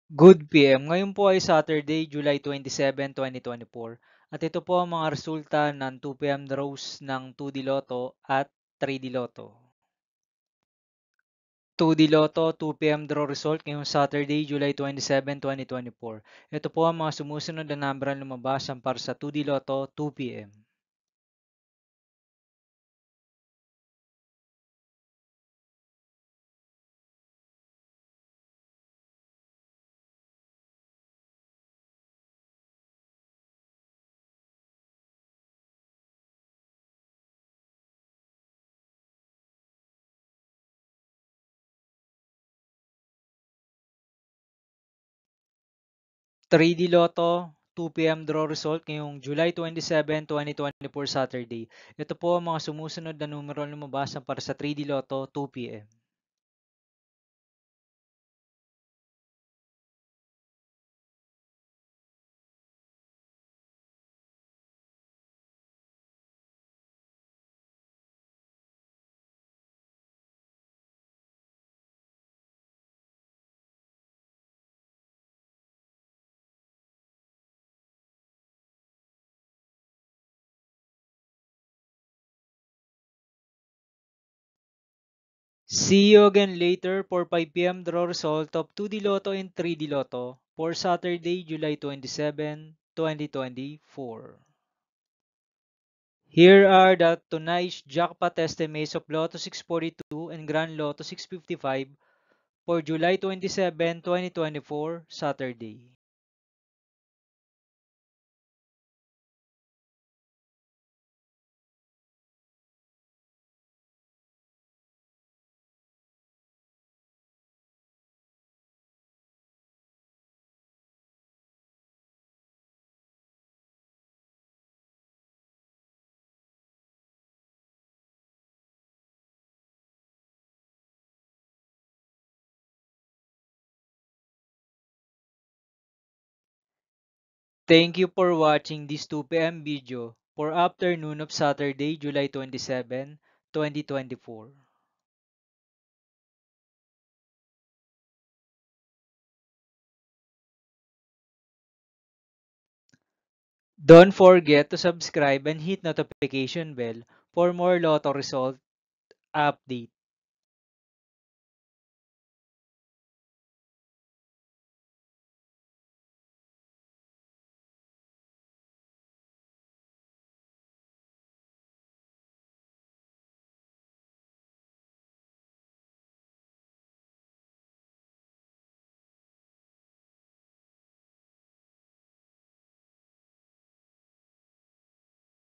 Good PM. Ngayon po ay Saturday, July 27, 2024. At ito po ang mga resulta ng 2 PM draws ng 2D Lotto at 3D Lotto. 2D Lotto 2 PM draw result ngayong Saturday, July 27, 2024. Ito po ang mga sumusunod na number ang lumabas para sa 2D Lotto 2 PM. 3D Lotto 2 PM draw result ngayong July 27, 2024 Saturday. Ito po ang mga sumusunod na numero ang lumabas para sa 3D Lotto 2 PM. 'See you again later for 5 PM draw result of 2D Lotto and 3D Lotto for Saturday, July 27, 2024. Here are the tonight's jackpot estimates of Lotto 642 and Grand Lotto 655 for July 27, 2024, Saturday. Thank you for watching this 2 PM video for afternoon of Saturday, July 27, 2024. Don't forget to subscribe and hit notification bell for more Lotto result update.